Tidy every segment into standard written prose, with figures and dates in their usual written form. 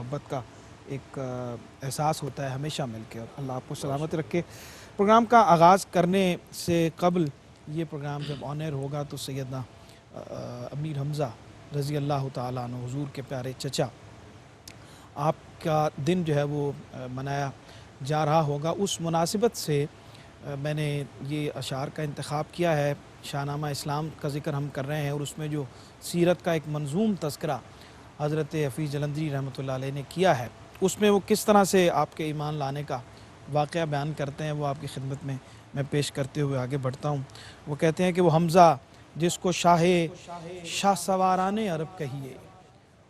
محبت کا ایک احساس ہوتا ہے ہمیشہ مل کے، اور اللہ آپ کو سلامت رکھے۔ پروگرام کا آغاز کرنے سے قبل یہ پروگرام جب آن ایئر ہوگا تو سیدنا امیر حمزہ رضی اللہ تعالیٰ عنہ حضور کے پیارے چچا آپ کا دن جو ہے وہ منایا جا رہا ہوگا۔ اس مناسبت سے میں نے یہ اشعار کا انتخاب کیا ہے۔ شاہ نامہ اسلام کا ذکر ہم کر رہے ہیں، اور اس میں جو سیرت کا ایک منظوم تذکرہ حضرت حفیظ جلندری رحمۃ اللہ علیہ نے کیا ہے، اس میں وہ کس طرح سے آپ کے ایمان لانے کا واقعہ بیان کرتے ہیں، وہ آپ کی خدمت میں پیش کرتے ہوئے آگے بڑھتا ہوں۔ وہ کہتے ہیں کہ وہ حمزہ جس کو شاہ سواران عرب کہیے،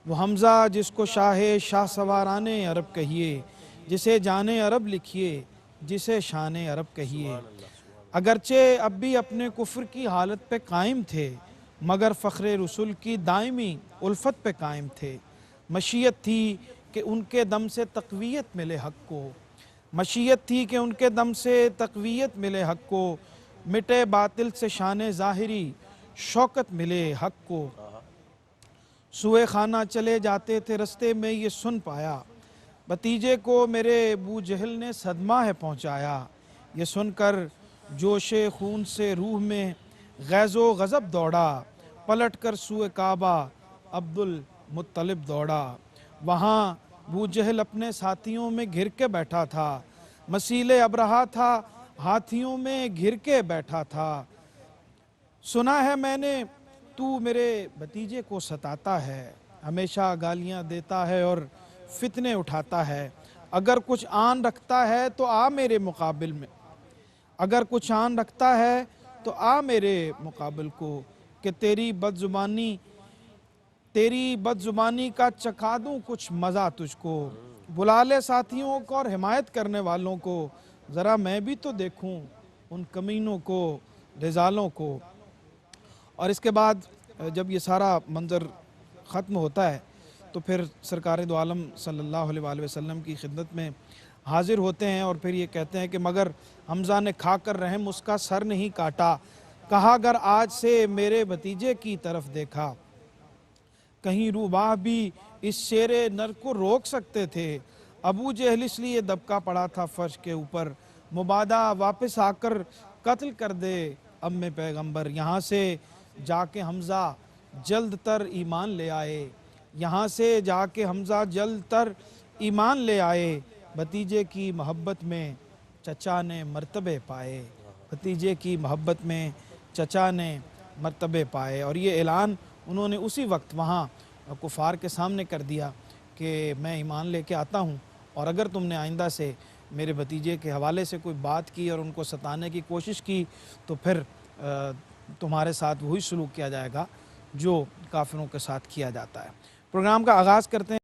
وہ حمزہ جس کو شاہ سواران عرب کہیے، جسے جان عرب لکھیے، جسے شان عرب کہیے۔ اگرچہ اب بھی اپنے کفر کی حالت پہ قائم تھے، مگر فخر رسول کی دائمی الفت پہ قائم تھے۔ مشیت تھی کہ ان کے دم سے تقویت ملے حق کو، مشیت تھی کہ ان کے دم سے تقویت ملے حق کو، مٹے باطل سے شان ظاہری شوکت ملے حق کو۔ سوئے خانہ چلے جاتے تھے رستے میں یہ سن پایا، بھتیجے کو میرے ابو جہل نے صدمہ ہے پہنچایا۔ یہ سن کر جوش خون سے روح میں غیظ و غضب دوڑا، پلٹ کر سوئے کعبہ عبد المطلب دوڑا۔ وہاں ابو جہل اپنے ساتھیوں میں گھر کے بیٹھا تھا، مسیل ابرہہ تھا ہاتھیوں میں گھر کے بیٹھا تھا۔ سنا ہے میں نے تو میرے بھتیجے کو ستاتا ہے، ہمیشہ گالیاں دیتا ہے اور فتنے اٹھاتا ہے۔ اگر کچھ آن رکھتا ہے تو آ میرے مقابل میں، اگر کچھ آن رکھتا ہے تو آ میرے مقابل کو، کہ تیری بد زبانی کا چکھا دوں کچھ مزہ تجھ کو۔ بلا لے ساتھیوں کو اور حمایت کرنے والوں کو، ذرا میں بھی تو دیکھوں ان کمینوں کو، رزالوں کو۔ اور اس کے بعد جب یہ سارا منظر ختم ہوتا ہے تو پھر سرکار دو عالم صلی اللہ علیہ وآلہ وسلم کی خدمت میں حاضر ہوتے ہیں، اور پھر یہ کہتے ہیں کہ مگر حمزہ نے کھا کر رحم اس کا سر نہیں کاٹا، کہا اگر آج سے میرے بھتیجے کی طرف دیکھا، کہیں روباہ بھی اس شیر نر کو روک سکتے تھے۔ ابو جہل اس لیے دبکا پڑا تھا فرش کے اوپر، مبادا واپس آ کر قتل کر دے ام پیغمبر۔ یہاں سے جا کے حمزہ جلد تر ایمان لے آئے، یہاں سے جا کے حمزہ جلد تر ایمان لے آئے، بھتیجے کی محبت میں چچا نے مرتبے پائے، بھتیجے کی محبت میں چچا نے مرتبے پائے۔ اور یہ اعلان انہوں نے اسی وقت وہاں کفار کے سامنے کر دیا کہ میں ایمان لے کے آتا ہوں، اور اگر تم نے آئندہ سے میرے بھتیجے کے حوالے سے کوئی بات کی اور ان کو ستانے کی کوشش کی تو پھر تمہارے ساتھ وہی سلوک کیا جائے گا جو کافروں کے ساتھ کیا جاتا ہے۔ پروگرام کا آغاز کرتے ہیں